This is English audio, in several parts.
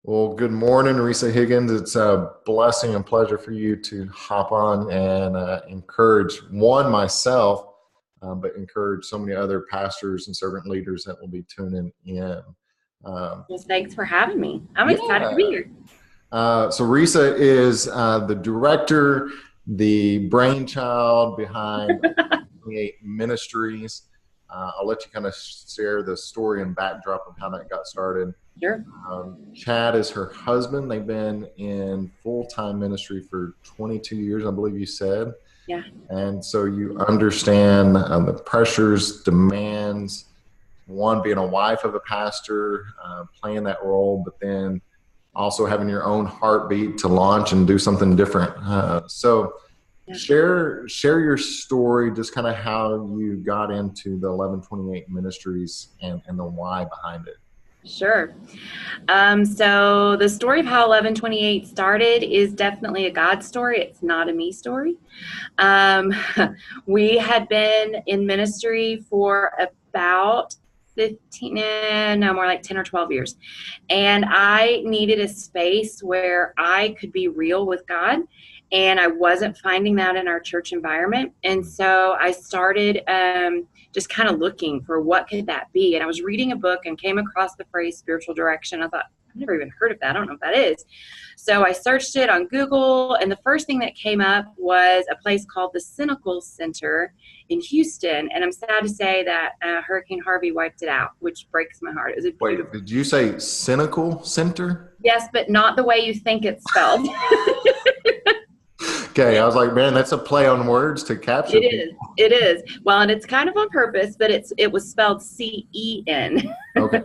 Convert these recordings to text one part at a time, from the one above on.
Well, good morning, Rhesa Higgins. It's a blessing and pleasure for you to hop on and encourage myself, but encourage so many other pastors and servant leaders that will be tuning in. Well, thanks for having me. I'm excited to be Yeah. here. So Rhesa is the director, the brainchild behind 28 Ministries. I'll let you kind of share the story and backdrop of how that got started. Sure. Chad is her husband. They've been in full-time ministry for 22 years, I believe you said. Yeah. And so you understand the pressures, demands, one, being a wife of a pastor, playing that role, but then also having your own heartbeat to launch and do something different. So Yeah. share your story, just kind of how you got into the 1128 Ministries and the why behind it. Sure. So the story of how 1128 started is definitely a God story. It's not a me story. Um, we had been in ministry for about 15, no, more like 10 or 12 years. And I needed a space where I could be real with God. And I wasn't finding that in our church environment. And so I started just kind of looking for what could that be. And I was reading a book and came across the phrase spiritual direction. I thought, I've never even heard of that. I don't know what that is. So I searched it on Google, and the first thing that came up was a place called the Cynical Center in Houston. And I'm sad to say that Hurricane Harvey wiped it out, which breaks my heart. It was a Wait, beautiful. did you say cynical center? Yes, but not the way you think it's spelled. Okay, I was like, man, that's a play on words to capture It people. is. It is. Well, and it's kind of on purpose, but it was spelled CEN. Okay.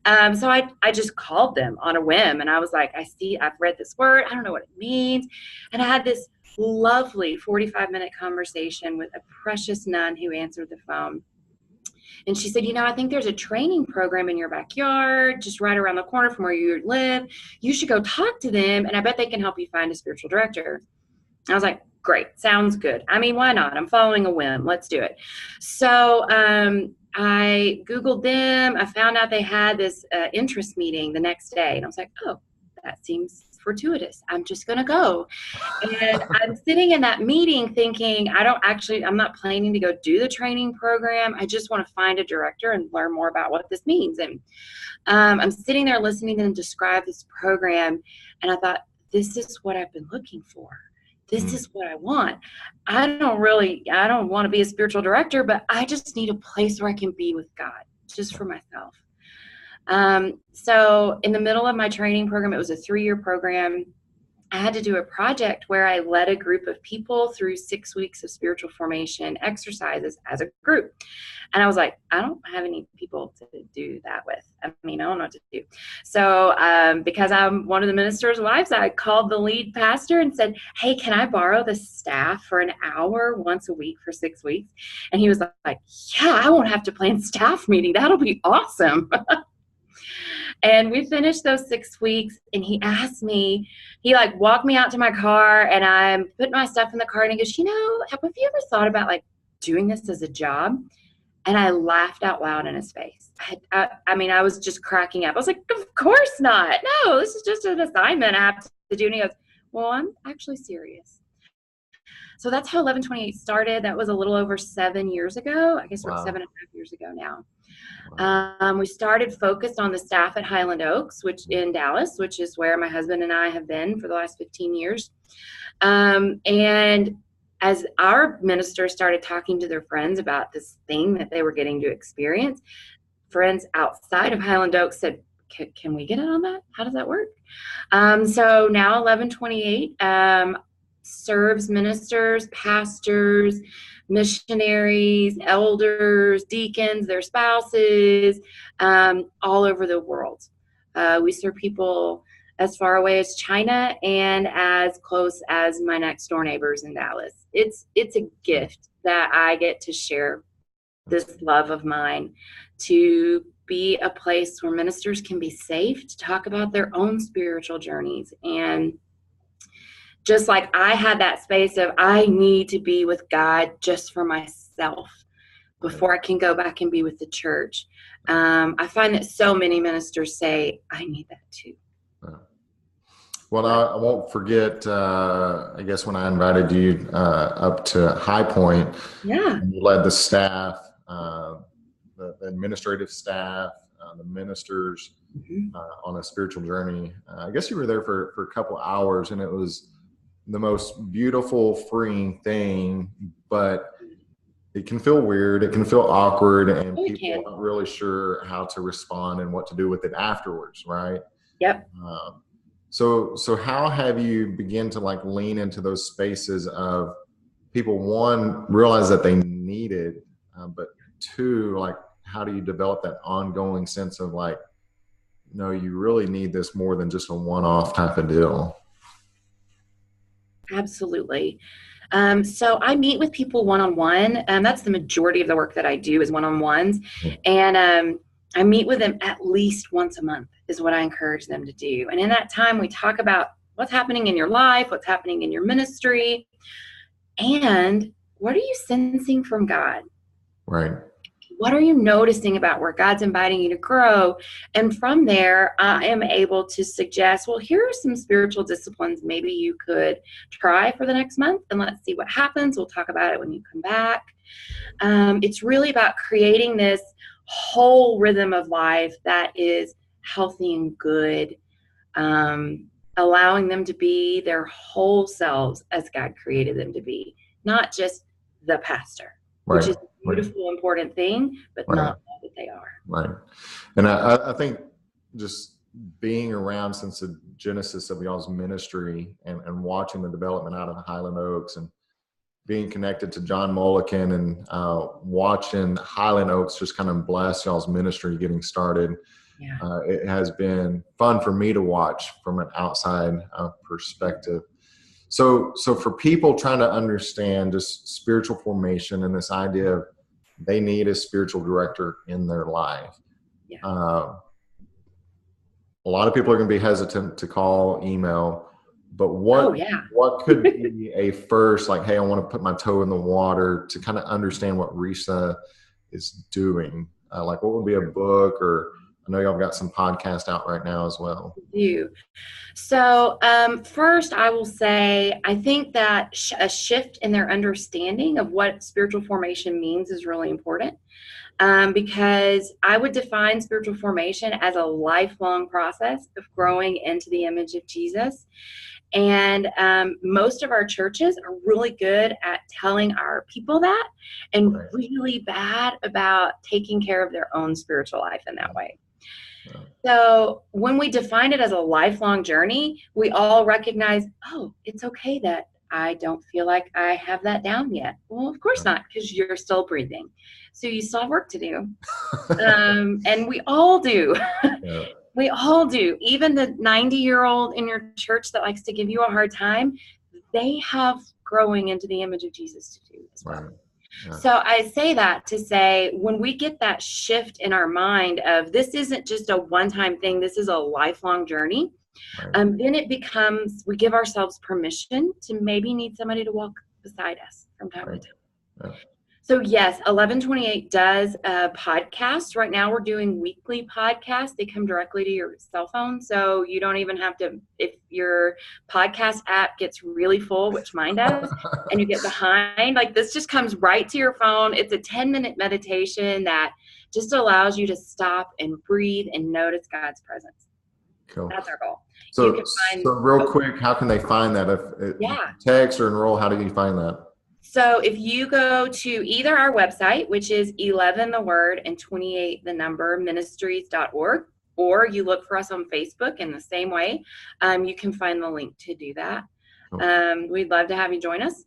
So I just called them on a whim, and I was like, I've read this word. I don't know what it means. And I had this lovely 45-minute conversation with a precious nun who answered the phone. And she said, I think there's a training program in your backyard, just right around the corner from where you live. You should go talk to them, and I bet they can help you find a spiritual director. I was like, great, sounds good. I mean, why not? I'm following a whim. Let's do it. So I Googled them. I found out they had this interest meeting the next day. And I was like, oh, that seems fortuitous. I'm just going to go. And I'm sitting in that meeting thinking, I'm not planning to go do the training program. I just want to find a director and learn more about what this means. And I'm sitting there listening to them describe this program. And I thought, this is what I've been looking for. This is what I want. I don't want to be a spiritual director, but I just need a place where I can be with God, just for myself. So in the middle of my training program, it was a 3-year program. I had to do a project where I led a group of people through 6 weeks of spiritual formation exercises as a group. And I was like, I don't have any people to do that with. I mean, I don't know what to do. So because I'm one of the minister's wives, I called the lead pastor and said, hey, can I borrow the staff for an hour once a week for 6 weeks? And he was like, yeah, I won't have to plan staff meeting. That'll be awesome. And we finished those 6 weeks, and he asked me, he like walked me out to my car, and I'm putting my stuff in the car, and he goes, have you ever thought about like doing this as a job? And I laughed out loud in his face. I was just cracking up. I was like, of course not. No, this is just an assignment I have to do. And he goes, well, I'm actually serious. So that's how 1128 started. That was a little over 7 years ago. I guess we're 7.5 years ago now. Wow. We started focused on the staff at Highland Oaks, which in Dallas, which is where my husband and I have been for the last 15 years. And as our ministers started talking to their friends about this thing that they were getting to experience, friends outside of Highland Oaks said, can we get in on that? How does that work? So now 1128 serves ministers, pastors, missionaries, elders, deacons, their spouses, all over the world. We serve people as far away as China and as close as my next door neighbors in Dallas. It's a gift that I get to share this love of mine, to be a place where ministers can be safe to talk about their own spiritual journeys. And just like I had that space of I need to be with God just for myself. before I can go back and be with the church. I find that so many ministers say, I need that too. Well, I won't forget, I guess when I invited you up to High Point, Yeah. you led the staff, the administrative staff, the ministers on a spiritual journey. I guess you were there for a couple hours, and it was the most beautiful, freeing thing, but it can feel weird. It can feel awkward, and people aren't really sure how to respond and what to do with it afterwards, right? Yep. So how have you begin to like lean into those spaces of people, one, realize that they need it, but two, like, how do you develop that ongoing sense of like, no, you really need this more than just a one-off type of deal? Absolutely. So I meet with people one-on-one. That's the majority of the work that I do is one-on-ones. And I meet with them at least once a month is what I encourage them to do. And in that time, we talk about what's happening in your life, what's happening in your ministry, and what are you sensing from God? Right. What are you noticing about where God's inviting you to grow? And from there, I am able to suggest, well, here are some spiritual disciplines maybe you could try for the next month, and let's see what happens. We'll talk about it when you come back. It's really about creating this whole rhythm of life that is healthy and good, allowing them to be their whole selves as God created them to be, not just the pastor, which is a beautiful, important thing, but not all that they are. Right. And I think just being around since the genesis of y'all's ministry and watching the development out of Highland Oaks and being connected to John Mulliken and watching Highland Oaks just kind of bless y'all's ministry getting started. Yeah. It has been fun for me to watch from an outside perspective. So for people trying to understand just spiritual formation and this idea of they need a spiritual director in their life, yeah. A lot of people are going to be hesitant to call, email, but what could be a first, like, hey, I want to put my toe in the water to kind of understand what Rhesa is doing? Like, what would be a book, or I know y'all got some podcasts out right now as well. So first, I will say, I think that a shift in their understanding of what spiritual formation means is really important, because I would define spiritual formation as a lifelong process of growing into the image of Jesus. And most of our churches are really good at telling our people that, and really bad about taking care of their own spiritual life in that way. So when we define it as a lifelong journey, we all recognize, oh, it's okay that I don't feel like I have that down yet. Well, of course not, because you're still breathing. So you still have work to do. And we all do. Yeah. We all do. Even the 90-year-old in your church that likes to give you a hard time, they have growing into the image of Jesus to do as well. Right. Yeah. So I say that to say, when we get that shift in our mind of this isn't just a one-time thing, this is a lifelong journey, then it becomes, we give ourselves permission to maybe need somebody to walk beside us from time to time. Yeah. So yes, 1128 does a podcast. Right now we're doing weekly podcasts. They come directly to your cell phone. So you don't even have to, if your podcast app gets really full, which mine does, and you get behind, like this just comes right to your phone. It's a 10-minute meditation that just allows you to stop and breathe and notice God's presence. Cool. That's our goal. So real quick, how can they find that? If text or enroll, how do you find that? So if you go to either our website, which is 11 the word and 28 the number ministries.org, or you look for us on Facebook in the same way, you can find the link to do that. We'd love to have you join us.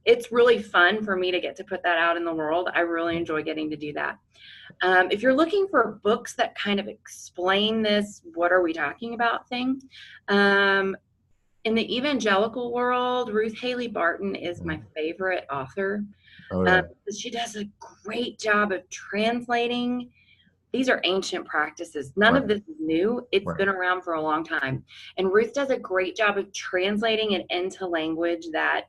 It's really fun for me to get to put that out in the world. I really enjoy getting to do that. If you're looking for books that kind of explain this, what are we talking about thing, in the evangelical world, Ruth Haley Barton is my favorite author. She does a great job of translating. These are ancient practices. None of this is new. It's been around for a long time. And Ruth does a great job of translating it into language that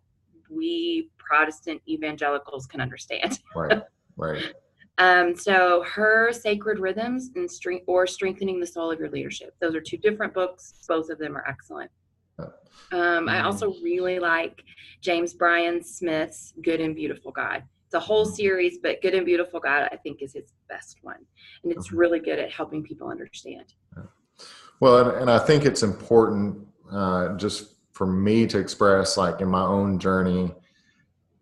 we Protestant evangelicals can understand. Right. Right. So her Sacred Rhythms and Strengthening the Soul of Your Leadership. Those are two different books. Both of them are excellent. I also really like James Bryan Smith's Good and Beautiful God. It's a whole series, but Good and Beautiful God, I think, is his best one. And it's really good at helping people understand. Well, and I think it's important just for me to express, like in my own journey,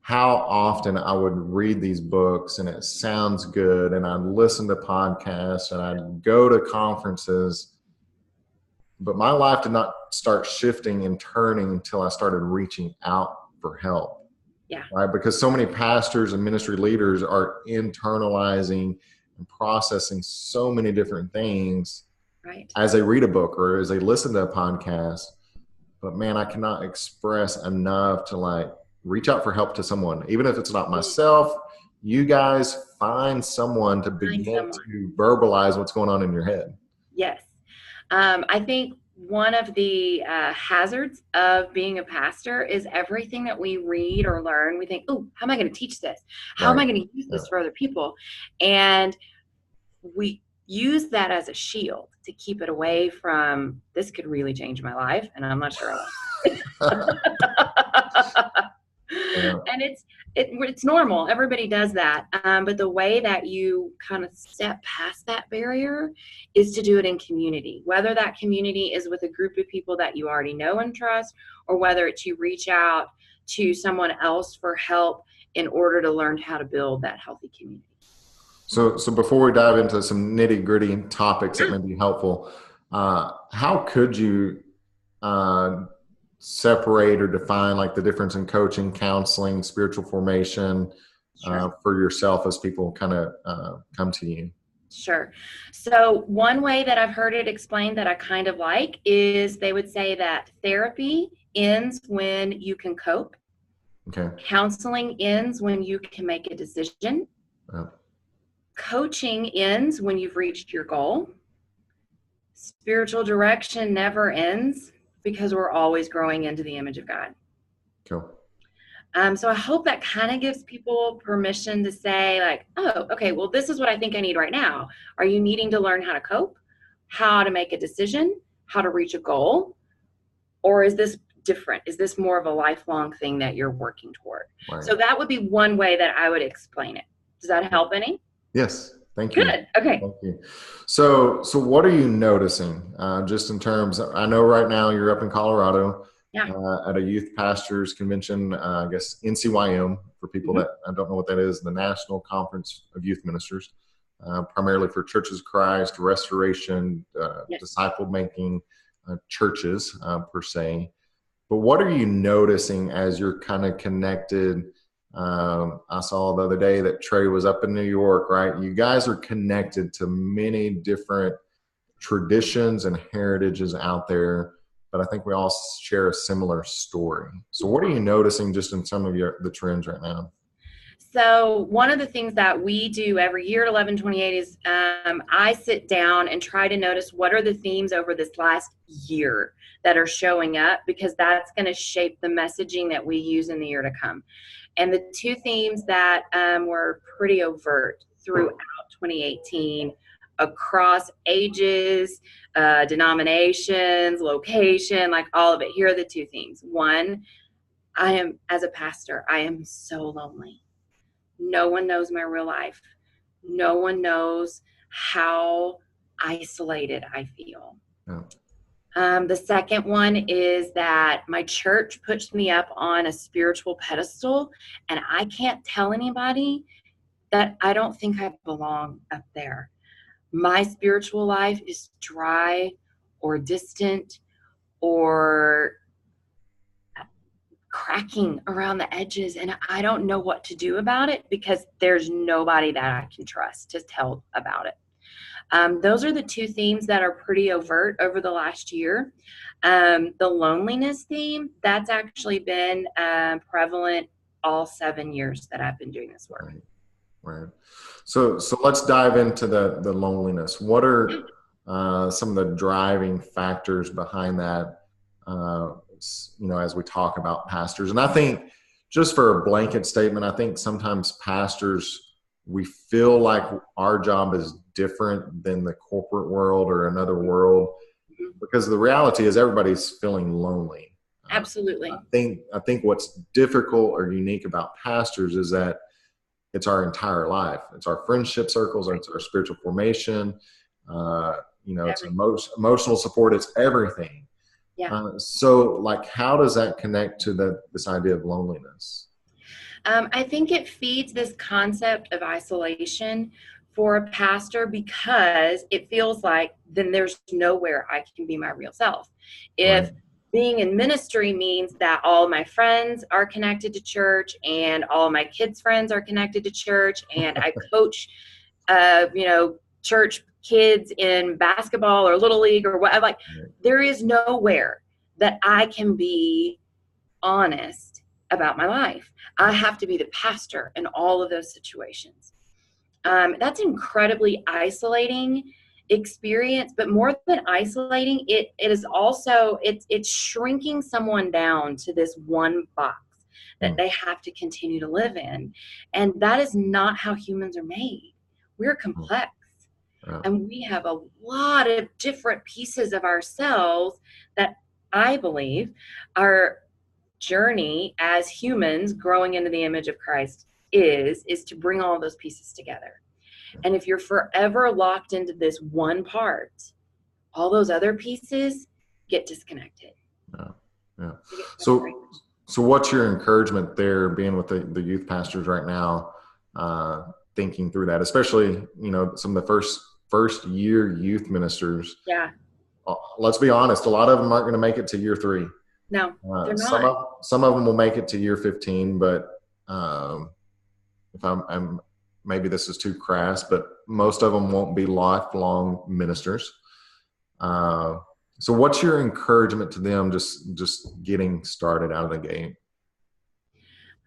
how often I would read these books and it sounds good, and I'd listen to podcasts and I'd go to conferences, but my life did not start shifting and turning until I started reaching out for help. Yeah. Right? Because so many pastors and ministry leaders are internalizing and processing so many different things as they read a book or as they listen to a podcast. But man, I cannot express enough to like reach out for help to someone, even if it's not myself. You guys find someone to begin to verbalize what's going on in your head. Yes. I think one of the hazards of being a pastor is everything that we read or learn, we think, oh, how am I going to teach this? How am I going to use this for other people? And we use that as a shield to keep it away from, this could really change my life, and I'm not sure I will. And it's normal. Everybody does that. But the way that you kind of step past that barrier is to do it in community, whether that community is with a group of people that you already know and trust, or whether it's you reach out to someone else for help in order to learn how to build that healthy community. So before we dive into some nitty gritty topics that may be helpful, how could you separate or define like the difference in coaching, counseling, spiritual formation for yourself as people kind of come to you? Sure. So one way that I've heard it explained that I kind of like is they would say that therapy ends when you can cope. Okay. Counseling ends when you can make a decision. Coaching ends when you've reached your goal. Spiritual direction never ends because we're always growing into the image of God. Cool. So I hope that kind of gives people permission to say like, oh, okay, well, this is what I think I need right now. Are you needing to learn how to cope, how to make a decision, how to reach a goal? Or is this different? Is this more of a lifelong thing that you're working toward? Right. So that would be one way that I would explain it. Does that help any? Yes. Thank you. Good. Okay. Thank you. So what are you noticing just in terms of, I know right now you're up in Colorado at a youth pastors convention, I guess NCYM for people that I don't know what that is, the National Conference of Youth Ministers, primarily for Churches of Christ, restoration, disciple making churches per se. But what are you noticing as you're kind of connected? I saw the other day that Trey was up in New York, right? You guys are connected to many different traditions and heritages out there, but I think we all share a similar story. So what are you noticing just in some of the trends right now? So one of the things that we do every year at 1128 is I sit down and try to notice what are the themes over this last year that are showing up, because that's going to shape the messaging that we use in the year to come. And the two themes that were pretty overt throughout 2018 across ages, denominations, location, like all of it. Here are the two themes. One, as a pastor, I am so lonely. No one knows my real life. No one knows how isolated I feel. The second one is that my church puts me up on a spiritual pedestal, and I can't tell anybody that I don't think I belong up there. My spiritual life is dry or distant or cracking around the edges, and I don't know what to do about it because there's nobody that I can trust to tell about it. Those are the two themes that are pretty overt over the last year. The loneliness theme, that's actually been prevalent all 7 years that I've been doing this work. Right. So let's dive into the loneliness. What are some of the driving factors behind that, as we talk about pastors? And I think just for a blanket statement, I think sometimes pastors, we feel like our job is different than the corporate world or another world, because the reality is everybody's feeling lonely. Absolutely. I think what's difficult or unique about pastors is that it's our entire life. It's our friendship circles, it's our spiritual formation. It's emotional support. It's everything. Yeah. So like, how does that connect to this idea of loneliness? I think it feeds this concept of isolation for a pastor, because it feels like then there's nowhere I can be my real self. Right. If being in ministry means that all my friends are connected to church and all my kids' friends are connected to church, and I coach, church kids in basketball or little league or whatever, like, there is nowhere that I can be honest about my life. I have to be the pastor in all of those situations. That's incredibly isolating experience, but more than isolating, it is also, it's shrinking someone down to this one box that they have to continue to live in. And that is not how humans are made. We're complex. And we have a lot of different pieces of ourselves that I believe our journey as humans growing into the image of Christ is to bring all those pieces together. And if you're forever locked into this one part, all those other pieces get disconnected. Yeah. So what's your encouragement there, being with the youth pastors right now, thinking through that, especially, some of the first year youth ministers? Yeah. Let's be honest, a lot of them aren't going to make it to year 3. No, they're not. Some of them will make it to year 15, but if I'm maybe this is too crass, but most of them won't be lifelong ministers. So what's your encouragement to them, just getting started out of the gate?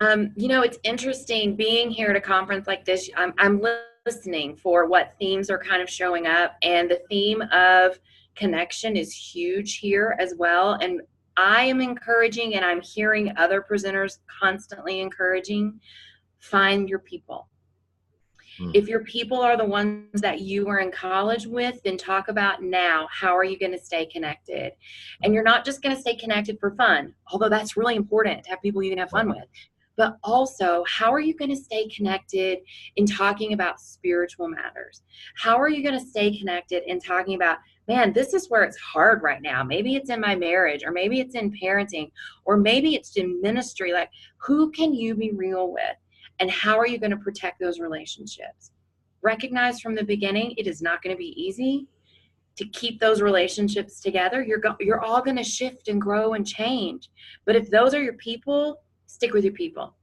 It's interesting being here at a conference like this. I'm listening for what themes are kind of showing up, and the theme of connection is huge here as well. And I am encouraging, and I'm hearing other presenters constantly encouraging, find your people. If your people are the ones that you were in college with, then talk about now, how are you going to stay connected? And you're not just going to stay connected for fun, although that's really important to have people you can have fun with. But also, how are you going to stay connected in talking about spiritual matters? How are you going to stay connected in talking about, man, this is where it's hard right now. Maybe it's in my marriage, or maybe it's in parenting, or maybe it's in ministry. Like, who can you be real with? And how are you going to protect those relationships? Recognize from the beginning, it is not going to be easy to keep those relationships together. You're all going to shift and grow and change. But if those are your people, stick with your people.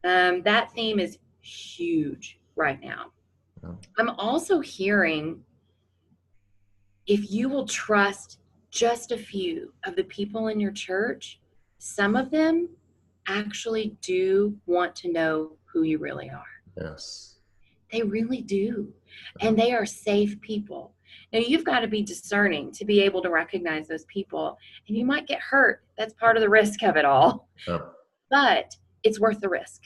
That theme is huge right now. I'm also hearing, if you will trust just a few of the people in your church, some of them actually do want to know who you really are. Yes. They really do. And they are safe people. Now, you've got to be discerning to be able to recognize those people. And you might get hurt. That's part of the risk of it all. But it's worth the risk.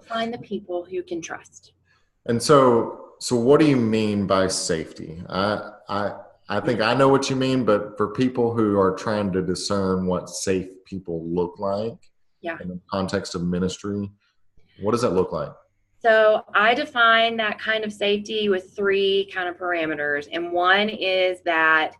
Find the people who you can trust. And so what do you mean by safety? I think I know what you mean, but for people who are trying to discern what safe people look like in the context of ministry, what does that look like? So I define that kind of safety with 3 kind of parameters. And one is that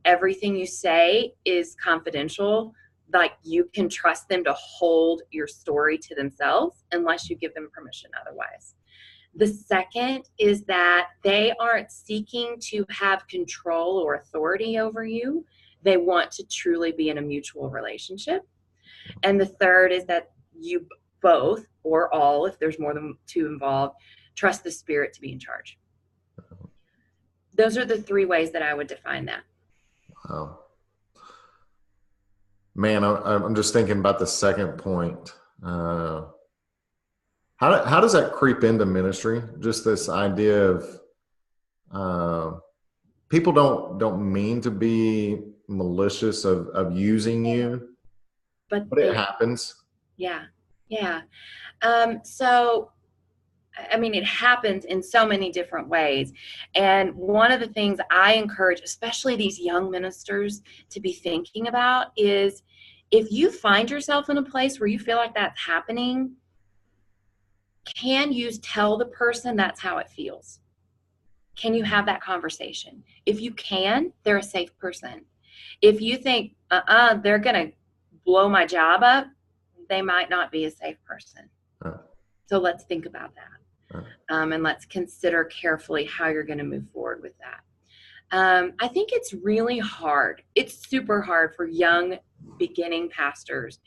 everything you say is confidential. Like, you can trust them to hold your story to themselves unless you give them permission otherwise. The second is that they aren't seeking to have control or authority over you. They want to truly be in a mutual relationship. And the third is that you both, or all, if there's more than 2 involved, trust the Spirit to be in charge. Those are the 3 ways that I would define that. Wow. Man, I'm just thinking about the second point. How does that creep into ministry? Just this idea of people don't mean to be malicious of using you, but But it happens. yeah, yeah. So, I mean, it happens in so many different ways. And one of the things I encourage, especially these young ministers, to be thinking about is if you find yourself in a place where you feel like that's happening, can you tell the person that's how it feels? Can you have that conversation? If you can, they're a safe person. If you think, they're going to blow my job up, they might not be a safe person. So let's think about that. And let's consider carefully how you're going to move forward with that. I think it's really hard. It's super hard for young beginning pastors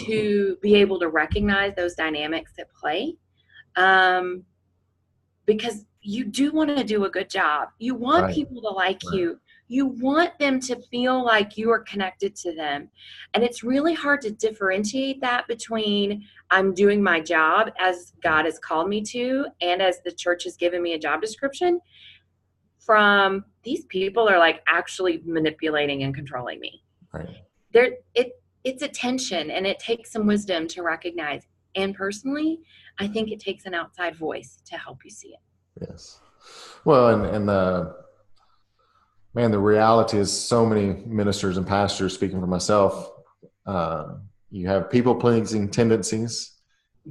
to be able to recognize those dynamics at play, because you do want to do a good job. You want people to like you. You want them to feel like you are connected to them. And it's really hard to differentiate that between I'm doing my job as God has called me to and as the church has given me a job description from these people are like actually manipulating and controlling me. It's a tension, and it takes some wisdom to recognize. And personally, I think it takes an outside voice to help you see it. Yes. Well, and the reality is so many ministers and pastors, speaking for myself, you have people pleasing tendencies,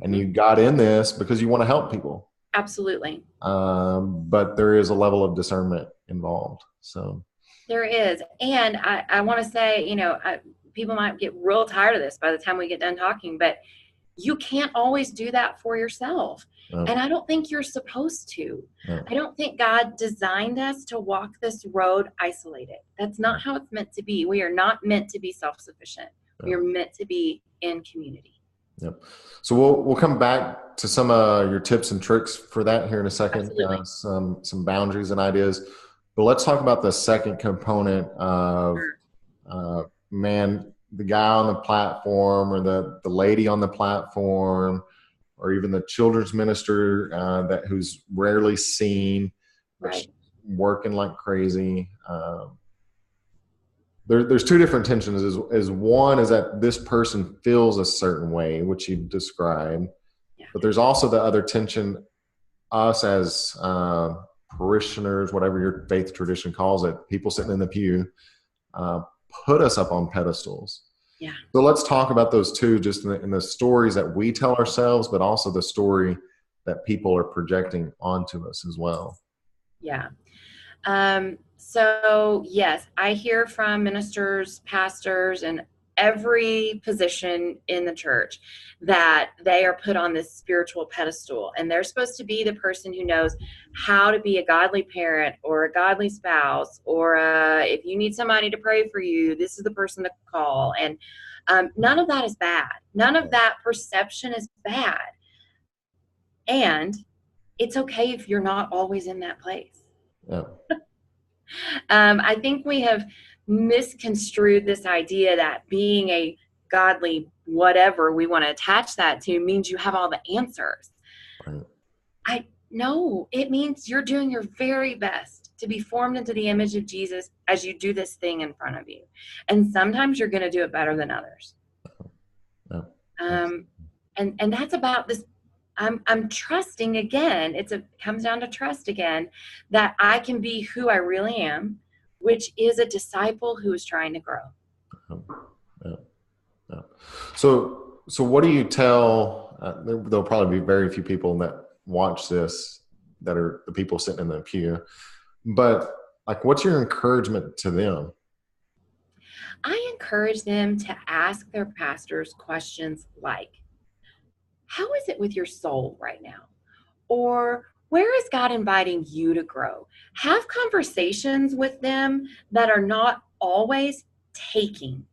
and you got in this because you want to help people. Absolutely. But there is a level of discernment involved. So there is. And I want to say, people might get real tired of this by the time we get done talking, but you can't always do that for yourself. No. And I don't think you're supposed to. No. I don't think God designed us to walk this road isolated. That's not how it's meant to be. We are not meant to be self-sufficient. No. We are meant to be in community. Yep. So we'll come back to some of your tips and tricks for that here in a second. Some boundaries and ideas. But let's talk about the second component of the guy on the platform, or the lady on the platform, or even the children's minister who's rarely seen, working like crazy. There's two different tensions. Is one is that this person feels a certain way, which you described, but there's also the other tension. Us as parishioners, whatever your faith tradition calls it, people sitting in the pew, put us up on pedestals. Yeah. So let's talk about those two, just in the stories that we tell ourselves, but also the story that people are projecting onto us as well. Yeah. So yes, I hear from ministers, pastors, and every position in the church that they are put on this spiritual pedestal, and they're supposed to be the person who knows how to be a godly parent or a godly spouse, or if you need somebody to pray for you, this is the person to call. And none of that is bad. None of that perception is bad. And it's okay if you're not always in that place. Yeah. I think we have misconstrued this idea that being a godly whatever we want to attach that to means you have all the answers. Right. No, it means you're doing your very best to be formed into the image of Jesus as you do this thing in front of you. And sometimes you're going to do it better than others. And that's about this. I'm trusting again. It comes down to trust again, that I can be who I really am, which is a disciple who is trying to grow. So what do you tell? There'll probably be very few people that watch this that are the people sitting in the pew, but like, what's your encouragement to them? I encourage them to ask their pastors questions like, how is it with your soul right now? Or where is God inviting you to grow? Have conversations with them that are not always taking,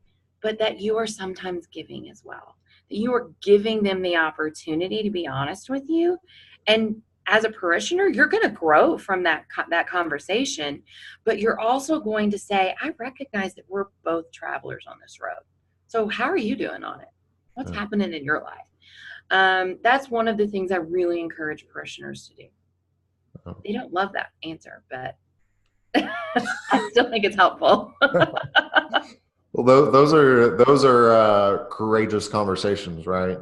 but that you are sometimes giving as well. That you are giving them the opportunity to be honest with you. And as a parishioner, you're going to grow from that conversation, but you're also going to say, I recognize that we're both travelers on this road. So how are you doing on it? What's happening in your life? That's one of the things I really encourage parishioners to do. They don't love that answer, but I still think it's helpful. Well, those are courageous conversations, right?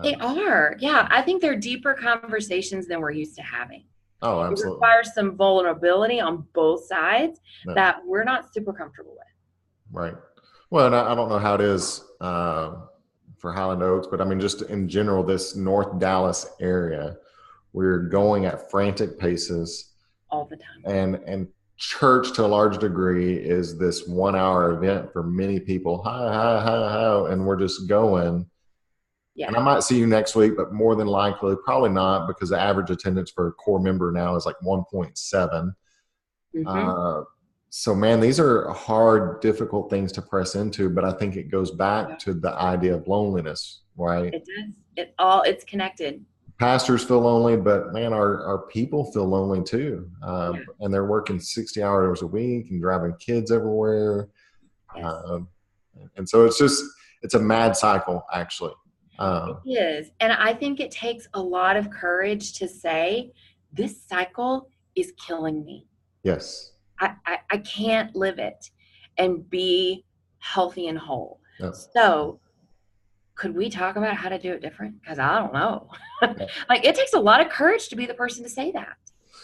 They Uh, are. Yeah, I think they're deeper conversations than we're used to having. oh, It absolutely. requires some vulnerability on both sides No, that we're not super comfortable with. right. Well, and I don't know how it is for Highland Oaks, but I mean, just in general, this North Dallas area, we're going at frantic paces, All the time. and church to a large degree is this 1 hour event for many people. Hi, hi, hi, hi, and we're just going. Yeah. And I might see you next week, but more than likely, probably not, because the average attendance for a core member now is like 1.7. Mm-hmm. Uh, so, man, these are hard, difficult things to press into, but I think it goes back Yeah, to the idea of loneliness, right? it does. It's connected. Pastors feel lonely, but man, our people feel lonely too. Yeah. And they're working 60 hours a week and driving kids everywhere. Yes. Um, and so it's a mad cycle, actually. It Um, is. And I think it takes a lot of courage to say, this cycle is killing me. yes. I can't live it and be healthy and whole. Yeah. So, could we talk about how to do it different? Because I don't know. Yeah. Like, it takes a lot of courage to be the person to say that.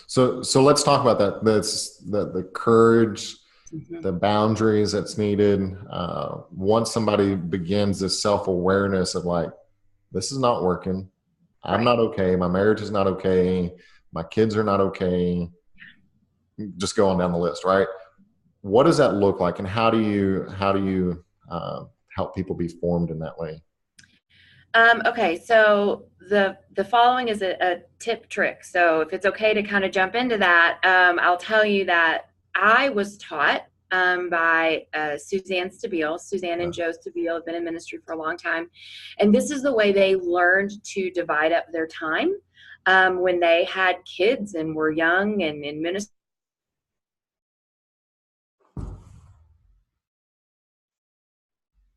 So let's talk about that. That's the courage, Mm-hmm. the boundaries that's needed. Once somebody begins this self awareness of like, this is not working. I'm Right. not okay. My marriage is not okay. My kids are not okay. Just going down the list, right? What does that look like, and how do you help people be formed in that way? Okay, so the following is a tip trick. So if it's okay to kind of jump into that, I'll tell you that I was taught by Suzanne Uh, and Joe Stabile have been in ministry for a long time, and this is the way they learned to divide up their time when they had kids and were young and in ministry.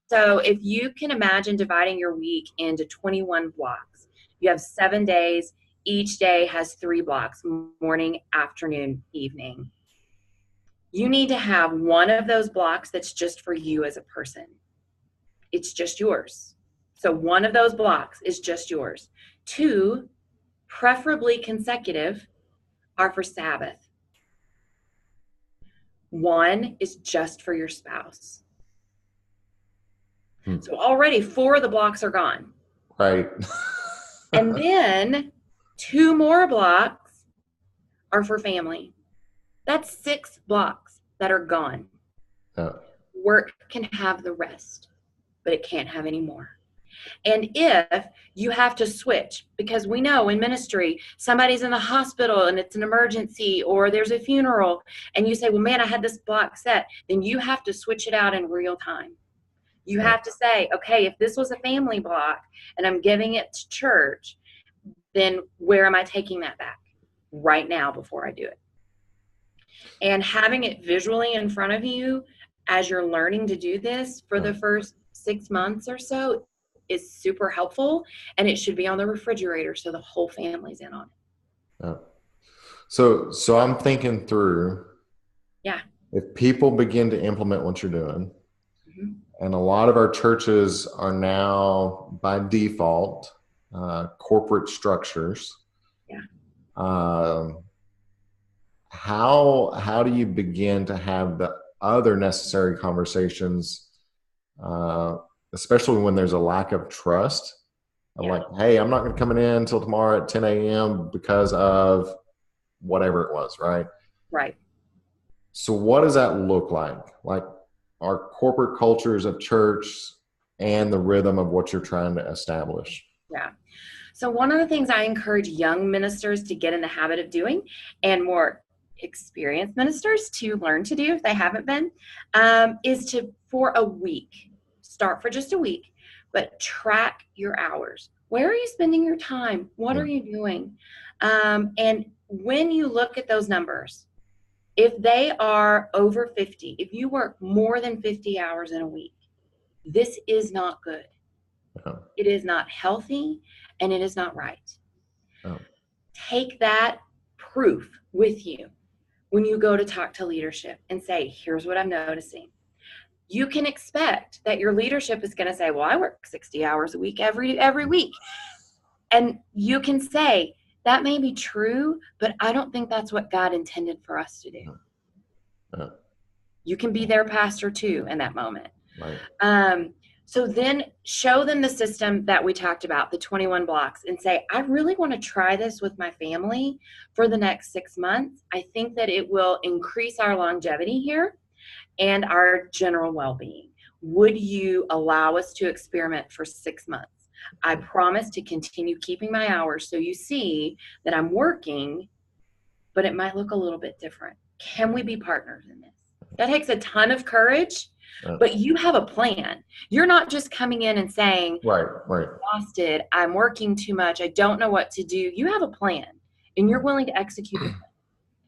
So if you can imagine dividing your week into 21 blocks, you have 7 days. Each day has 3 blocks: morning, afternoon, evening. You need to have one of those blocks that's just for you as a person. It's just yours. So one of those blocks is just yours. Two, preferably consecutive, are for Sabbath. One is just for your spouse. hmm. So already 4 of the blocks are gone. Right. And then 2 more blocks are for family. That's 6 blocks that are gone. Yeah. Work can have the rest, but it can't have any more. And if you have to switch, because we know in ministry, somebody's in the hospital and it's an emergency or there's a funeral, and you say, well, man, I had this block set, then you have to switch it out in real time. You Yeah. have to say, okay, if this was a family block and I'm giving it to church, then where am I taking that back? Right now before I do it. And having it visually in front of you as you're learning to do this for Yeah. the first 6 months or so is super helpful. And it should be on the refrigerator so the whole family's in on it. Yeah. So I'm thinking through, Yeah. if people begin to implement what you're doing, Mm-hmm. and a lot of our churches are now by default corporate structures. Yeah. Um, how do you begin to have the other necessary conversations, uh, especially when there's a lack of trust? Of Yeah. like, hey, I'm not going to come in until tomorrow at 10 a.m. because of whatever it was, right? Right. So what does that look like? Like our corporate cultures of church and the rhythm of what you're trying to establish. Yeah. So one of the things I encourage young ministers to get in the habit of doing, and more experienced ministers to learn to do if they haven't been, is to, for a week, start for just a week, but track your hours. Where are you spending your time? What Yeah. are you doing? And when you look at those numbers, if they are over 50, if you work more than 50 hours in a week, this is not good. Yeah. It is not healthy, and it is not right. Yeah. Take that proof with you when you go to talk to leadership and say, here's what I'm noticing. you can expect that your leadership is going to say, well, I work 60 hours a week every week. And you can say, that may be true, but I don't think that's what God intended for us to do. You can be their pastor too in that moment. Right. So then show them the system that we talked about, the 21 blocks, and say, I really want to try this with my family for the next 6 months. I think that it will increase our longevity here and our general well-being. Would you allow us to experiment for 6 months? I promise to continue keeping my hours so you see that I'm working, but it might look a little bit different. Can we be partners in this? That takes a ton of courage, but you have a plan. You're not just coming in and saying, right. I'm exhausted, I'm working too much, I don't know what to do. You have a plan, and you're willing to execute the plan.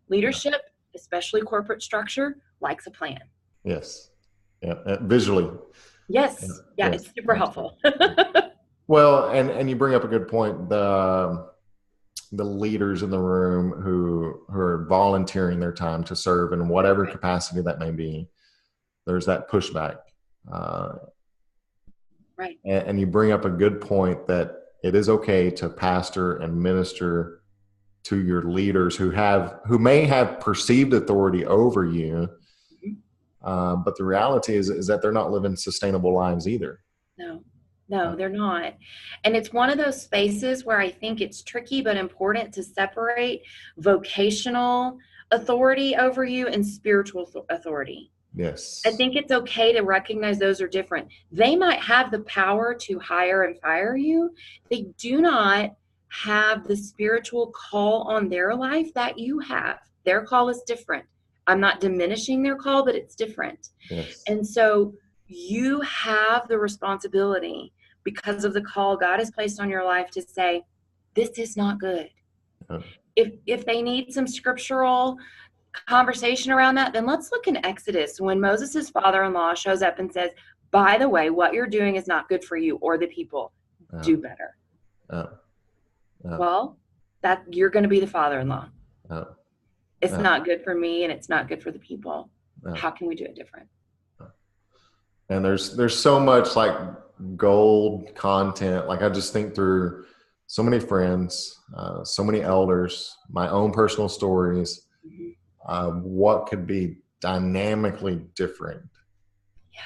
Leadership, especially corporate structure, likes a plan. Yes. Yeah. Visually. Yes. Yeah. It's super helpful. Well, and you bring up a good point. The leaders in the room who are volunteering their time to serve in whatever capacity that may be, there's that pushback. Right. And you bring up a good point that it is okay to pastor and minister to your leaders who may have perceived authority over you, but the reality is that they're not living sustainable lives either. No, they're not. And it's one of those spaces where I think it's tricky but important to separate vocational authority over you and spiritual authority. Yes. I think it's okay to recognize those are different. They might have the power to hire and fire you. They do not have the spiritual call on their life that you have. Their call is different. I'm not diminishing their call, but it's different. Yes. And so you have the responsibility, because of the call God has placed on your life, to say, this is not good. If they need some scriptural conversation around that, then let's look in Exodus when Moses' father-in-law shows up and says, by the way, what you're doing is not good for you or the people. Do better. Well, that you're going to be the father-in-law. It's not good for me, and it's not good for the people. How can we do it different? And there's so much like gold content. Like I just think through so many friends, so many elders, my own personal stories, what could be dynamically different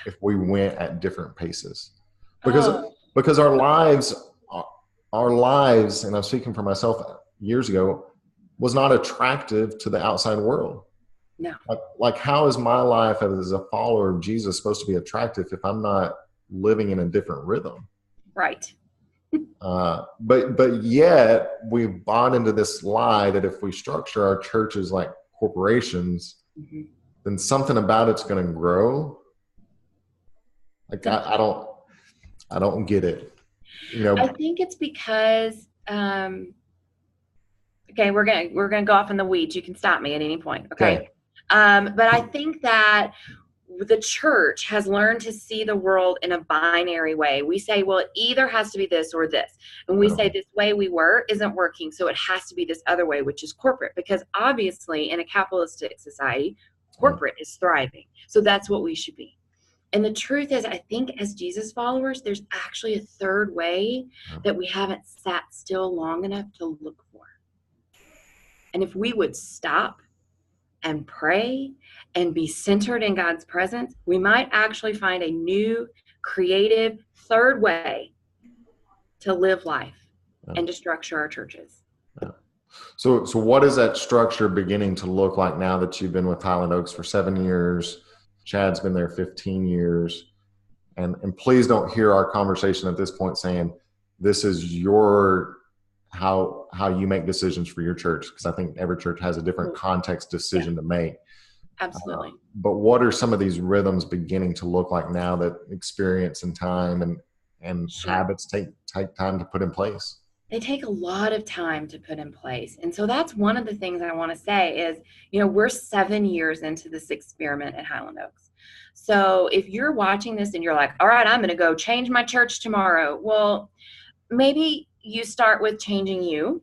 if we went at different paces, because our lives, and I'm speaking for myself, years ago was not attractive to the outside world. No. Like how is my life as a follower of Jesus supposed to be attractive if I'm not living in a different rhythm? Right. But yet we've bought into this lie that if we structure our churches like corporations, then something about it's going to grow. Like I don't get it. I think it's because okay, we're gonna go off in the weeds. You can stop me at any point. Okay. But I think that the church has learned to see the world in a binary way. We say, well, it either has to be this or this. And we say this way we were isn't working, so it has to be this other way, which is corporate. Because obviously in a capitalistic society, corporate is thriving. So that's what we should be. And the truth is, I think as Jesus followers, there's actually a third way that we haven't sat still long enough to look for. And if we would stop and pray and be centered in God's presence, we might actually find a new, creative, third way to live life and to structure our churches. So what is that structure beginning to look like now that you've been with Highland Oaks for 7 years? Chad's been there 15 years. And please don't hear our conversation at this point saying this is your how you make decisions for your church, because I think every church has a different context decision to make. Absolutely. But what are some of these rhythms beginning to look like now that experience and time and habits take time to put in place? They take a lot of time to put in place. And so that's one of the things I want to say is, we're 7 years into this experiment at Highland Oaks. So if you're watching this and you're like, all right, I'm going to go change my church tomorrow. Well, maybe you start with changing you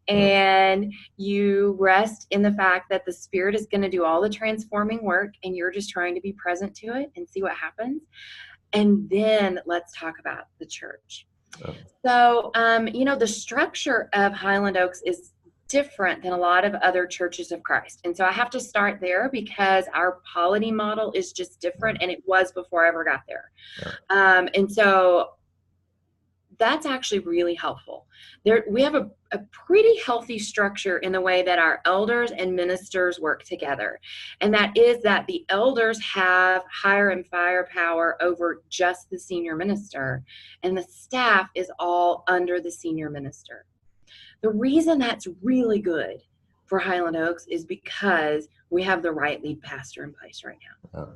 and you rest in the fact that the Spirit is going to do all the transforming work, and you're just trying to be present to it and see what happens. And then let's talk about the church. So, the structure of Highland Oaks is different than a lot of other churches of Christ. And so I have to start there because our polity model is just different, and it was before I ever got there. And so that's actually really helpful. We have a pretty healthy structure in the way that our elders and ministers work together. And that is that the elders have hire and fire power over just the senior minister, and the staff is all under the senior minister. The reason that's really good for Highland Oaks is because we have the right lead pastor in place right now.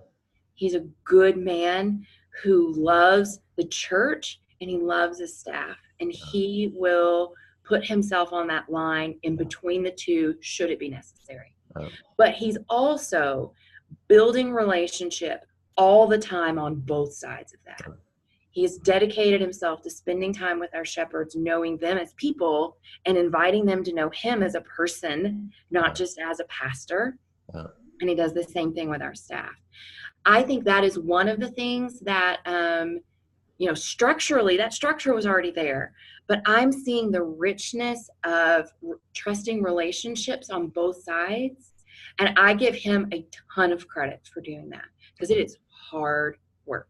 He's a good man who loves the church, and he loves his staff, and he will put himself on that line in between the two should it be necessary. But he's also building relationship all the time on both sides of that. He has dedicated himself to spending time with our shepherds, knowing them as people and inviting them to know him as a person, not just as a pastor. And he does the same thing with our staff. I think that is one of the things that structurally, that structure was already there, but I'm seeing the richness of trusting relationships on both sides. And I give him a ton of credit for doing that because it is hard work.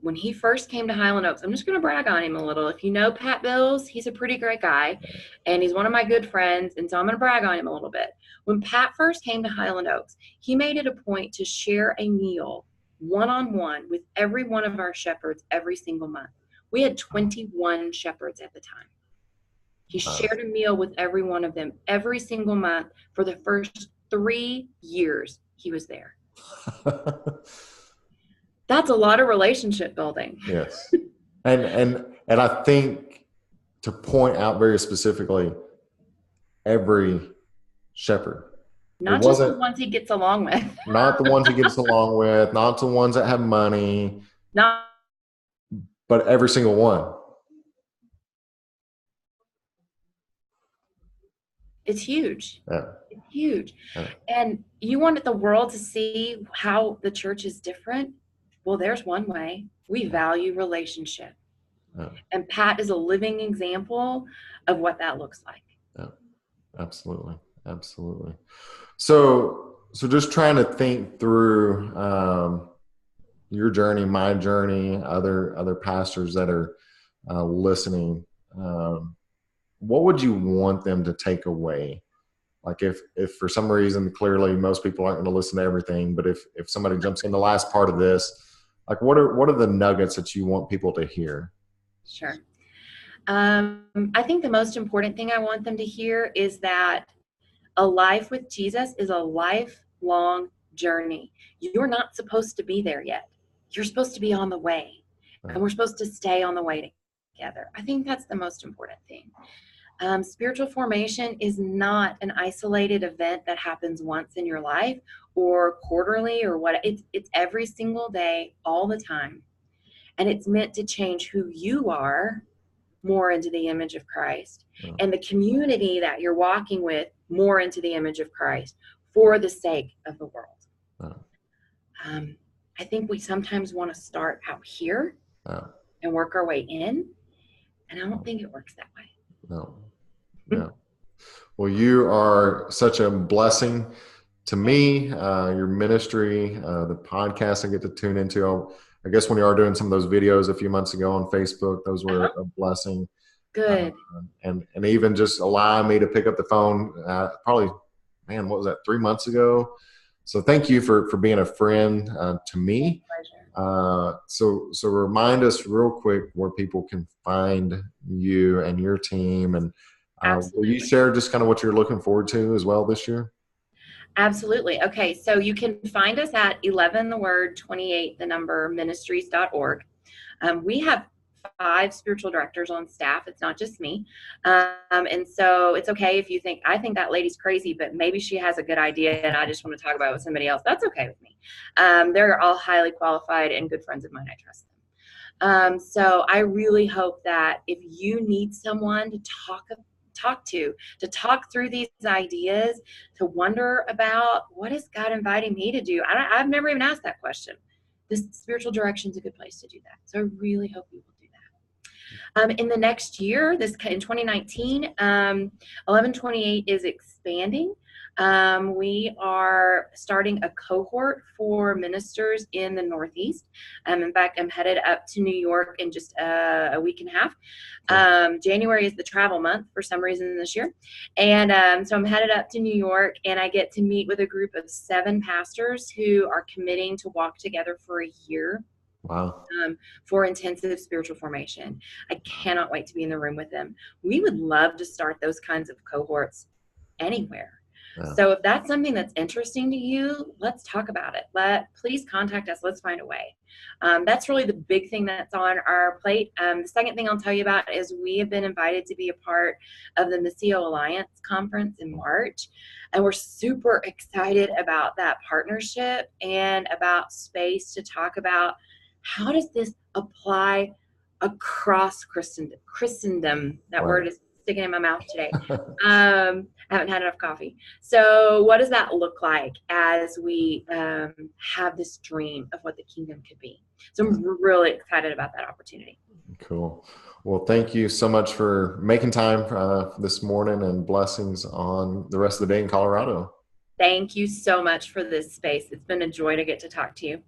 When he first came to Highland Oaks, I'm just going to brag on him a little. If you know Pat Bills, he's a pretty great guy, and he's one of my good friends, and so I'm going to brag on him a little bit. When Pat first came to Highland Oaks, he made it a point to share a meal one-on-one with every one of our shepherds every single month. We had 21 shepherds at the time. He shared a meal with every one of them every single month for the first 3 years he was there. That's a lot of relationship building. Yes. And I think to point out very specifically, every shepherd. Not just the ones he gets along with. Not the ones he gets along with, not the ones that have money. But every single one. It's huge. Yeah. It's huge. Yeah. And you want the world to see how the church is different? Well, there's one way. We value relationship. Yeah. And Pat is a living example of what that looks like. Yeah. Absolutely. Absolutely. So just trying to think through your journey, my journey, other pastors that are listening. What would you want them to take away? Like if for some reason, clearly most people aren't going to listen to everything, but if somebody jumps in the last part of this, like what are the nuggets that you want people to hear? Sure. I think the most important thing I want them to hear is that a life with Jesus is a lifelong journey. You're not supposed to be there yet. You're supposed to be on the way, and we're supposed to stay on the way together. I think that's the most important thing. Spiritual formation is not an isolated event that happens once in your life or quarterly or what. It's every single day, all the time. And it's meant to change who you are more into the image of Christ, and the community that you're walking with more into the image of Christ for the sake of the world. I think we sometimes want to start out here and work our way in, and I don't think it works that way. No. Well, you are such a blessing to me, your ministry, the podcast I get to tune into. I guess when you are doing some of those videos a few months ago on Facebook, those were a blessing. Good. And even just allowing me to pick up the phone, probably, what was that, 3 months ago? So thank you for being a friend to me. So remind us real quick where people can find you and your team, and will you share just kind of what you're looking forward to as well this year? Absolutely. Okay, so you can find us at 11 the word 28 the number ministries.org. We have 5 spiritual directors on staff. It's not just me. And so it's okay if you think, I think that lady's crazy, but maybe she has a good idea and I just want to talk about it with somebody else. That's okay with me. They're all highly qualified and good friends of mine. I trust So I really hope that if you need someone to talk through these ideas, to wonder about what is God inviting me to do. I've never even asked that question. This spiritual direction is a good place to do that. So I really hope you will do that. In the next year, in 2019, 1128 is expanding. We are starting a cohort for ministers in the Northeast. In fact, I'm headed up to New York in just a week and a half. January is the travel month for some reason this year. And so I'm headed up to New York, and I get to meet with a group of 7 pastors who are committing to walk together for a year. Wow. For intensive spiritual formation. I cannot wait to be in the room with them. We would love to start those kinds of cohorts anywhere. Yeah. So if that's something that's interesting to you, let's talk about it. Please contact us. Let's find a way. That's really the big thing that's on our plate. The second thing I'll tell you about is we have been invited to be a part of the Missio Alliance conference in March. And we're super excited about that partnership and about space to talk about how does this apply across Christendom? That right. Word is sticking in my mouth today. I haven't had enough coffee. So what does that look like as we have this dream of what the kingdom could be? So I'm really excited about that opportunity. Cool. Well, thank you so much for making time this morning, and blessings on the rest of the day in Colorado. Thank you so much for this space. It's been a joy to get to talk to you.